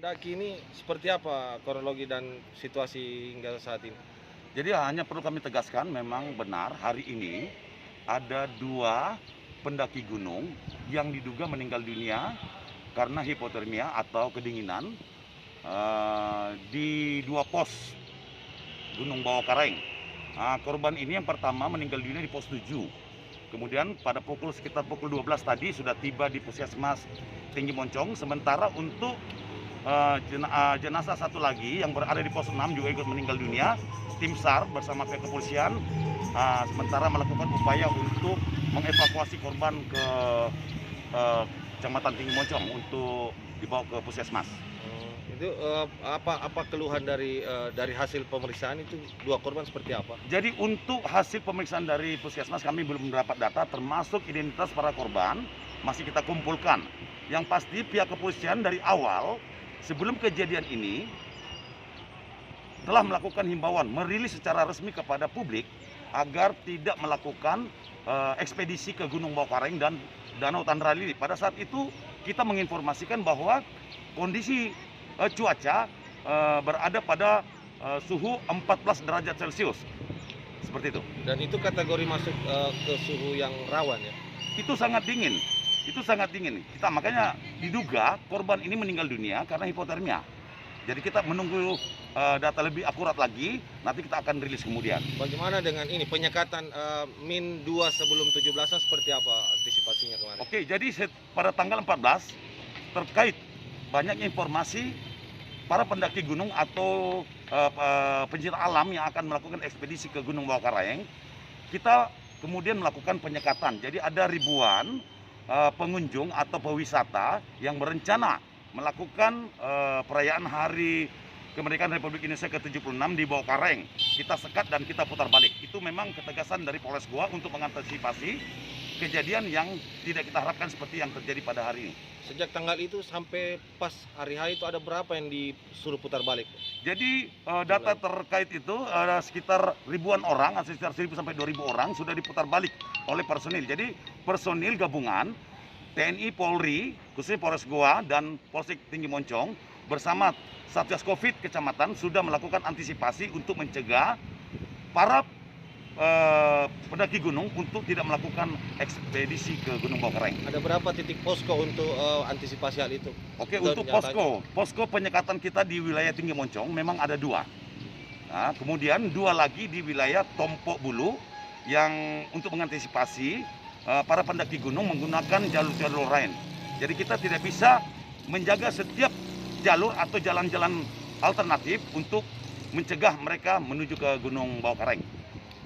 Pendaki ini seperti apa kronologi dan situasi hingga saat ini? Jadi hanya perlu kami tegaskan memang benar hari ini ada 2 pendaki gunung yang diduga meninggal dunia karena hipotermia atau kedinginan di 2 pos Gunung Bawah Kareng. Korban ini yang pertama meninggal dunia di pos 7. Kemudian pada sekitar pukul 12 tadi sudah tiba di Puskesmas Tinggi Moncong. Sementara untuk jenazah satu lagi yang berada di pos 6 juga ikut meninggal dunia. Tim SAR bersama pihak kepolisian sementara melakukan upaya untuk mengevakuasi korban ke Kecamatan Tinggi Moncong untuk dibawa ke puskesmas. Itu apa keluhan dari hasil pemeriksaan itu dua korban seperti apa? Jadi untuk hasil pemeriksaan dari puskesmas kami belum mendapat data termasuk identitas para korban masih kita kumpulkan. Yang pasti pihak kepolisian dari awal sebelum kejadian ini telah melakukan himbauan merilis secara resmi kepada publik agar tidak melakukan ekspedisi ke Gunung Bawah Kareng dan Danau Tandara Lili. Pada saat itu kita menginformasikan bahwa kondisi cuaca berada pada suhu 14 derajat Celcius. Seperti itu. Dan itu kategori masuk ke suhu yang rawan ya? Itu sangat dingin. Itu sangat dingin. Kita makanya diduga korban ini meninggal dunia karena hipotermia. Jadi kita menunggu data lebih akurat lagi, nanti kita akan rilis kemudian. Bagaimana dengan ini penyekatan min 2 sebelum 17-an seperti apa antisipasinya kemarin? Oke, jadi pada tanggal 14 terkait banyaknya informasi para pendaki gunung atau pencinta alam yang akan melakukan ekspedisi ke Gunung Bawah Kareng, kita kemudian melakukan penyekatan. Jadi ada ribuan pengunjung atau pewisata yang berencana melakukan perayaan Hari Kemerdekaan Republik Indonesia ke-76 di Bawah Kareng. Kita sekat dan kita putar balik. Itu memang ketegasan dari Polres Goa untuk mengantisipasi kejadian yang tidak kita harapkan seperti yang terjadi pada hari ini. Sejak tanggal itu sampai pas hari H itu ada berapa yang disuruh putar balik? Jadi data terkait itu ada sekitar ribuan orang, sekitar 1.000 sampai 2.000 orang sudah diputar balik oleh personil. Jadi personil gabungan TNI, Polri, khususnya Polres Goa dan Polsek Tinggi Moncong bersama Satgas Covid Kecamatan sudah melakukan antisipasi untuk mencegah para pendaki gunung untuk tidak melakukan ekspedisi ke Gunung Bawah Kareng. Ada berapa titik posko untuk antisipasi hal itu? Oke, Atau untuk nyatanya? posko penyekatan kita di wilayah Tinggi Moncong memang ada 2. Nah, kemudian 2 lagi di wilayah Tompok Bulu yang untuk mengantisipasi para pendaki gunung menggunakan jalur-jalur lain. Jadi kita tidak bisa menjaga setiap jalur atau jalan-jalan alternatif untuk mencegah mereka menuju ke Gunung Bawah Kareng.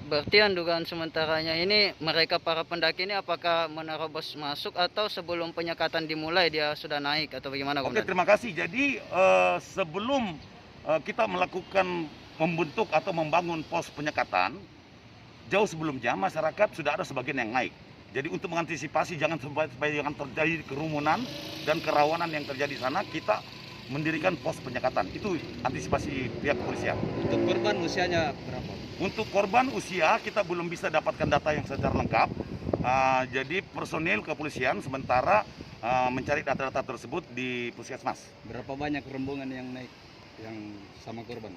Berarti yang dugaan sementaranya ini mereka para pendaki ini apakah menerobos masuk atau sebelum penyekatan dimulai dia sudah naik atau bagaimana? Oke, Komandan? terima kasih. Jadi sebelum kita melakukan membentuk atau membangun pos penyekatan, jauh sebelumnya masyarakat sudah ada sebagian yang naik. Jadi untuk mengantisipasi supaya jangan terjadi kerumunan dan kerawanan yang terjadi di sana, kita mendirikan pos penyekatan. Itu antisipasi pihak kepolisian. Untuk korban usianya berapa? Untuk korban usia kita belum bisa dapatkan data yang secara lengkap. Jadi personil kepolisian sementara mencari data-data tersebut di puskesmas. Berapa banyak rombongan yang naik yang sama korban?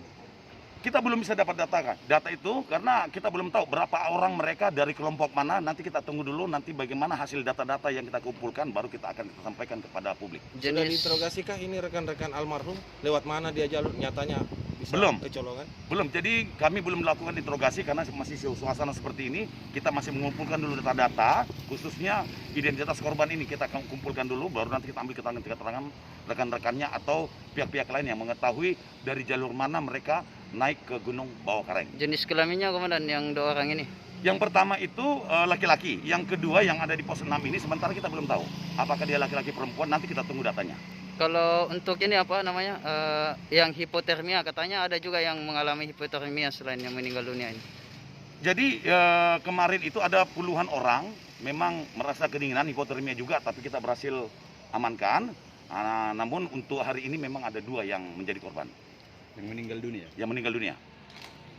Kita belum bisa dapat data itu karena kita belum tahu berapa orang mereka dari kelompok mana. Nanti kita tunggu dulu nanti bagaimana hasil data-data yang kita kumpulkan baru kita akan sampaikan kepada publik. Sudah diinterogasikah ini rekan-rekan almarhum lewat mana dia jalur nyatanya bisa Belum. kecolongan? Belum, jadi kami belum melakukan interogasi karena masih suasana seperti ini. Kita masih mengumpulkan dulu data-data, khususnya identitas korban ini kita akan kumpulkan dulu, baru nanti kita ambil keterangan rekan-rekannya atau pihak-pihak lain yang mengetahui dari jalur mana mereka naik ke Gunung Bawah Kareng. Jenis kelaminnya komandan yang 2 orang ini? Yang pertama itu laki-laki, yang kedua yang ada di pos 6 ini sementara kita belum tahu apakah dia laki-laki perempuan, nanti kita tunggu datanya. Kalau untuk ini apa namanya yang hipotermia katanya ada juga yang mengalami hipotermia selain yang meninggal dunia ini. Jadi kemarin itu ada puluhan orang memang merasa kedinginan, hipotermia juga, tapi kita berhasil amankan. Namun untuk hari ini memang ada 2 yang menjadi korban. Yang meninggal dunia? Yang meninggal dunia.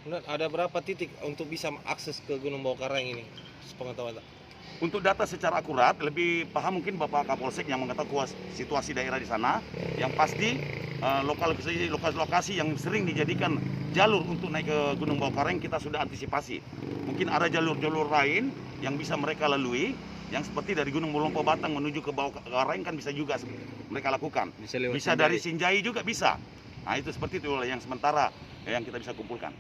Kemudian ada berapa titik untuk bisa akses ke Gunung Bawah Kareng ini? Sepengetahuan. Untuk data secara akurat, lebih paham mungkin Bapak Kapolsek yang mengetahui situasi daerah di sana. Yang pasti lokasi yang sering dijadikan jalur untuk naik ke Gunung Bawakaraeng kita sudah antisipasi. Mungkin ada jalur-jalur lain yang bisa mereka lalui, yang seperti dari Gunung Lompo Batang menuju ke Bawakaraeng kan bisa juga mereka lakukan. Bisa lewat Bisa dari Sinjai juga bisa. Nah itu seperti itu yang sementara yang kita bisa kumpulkan.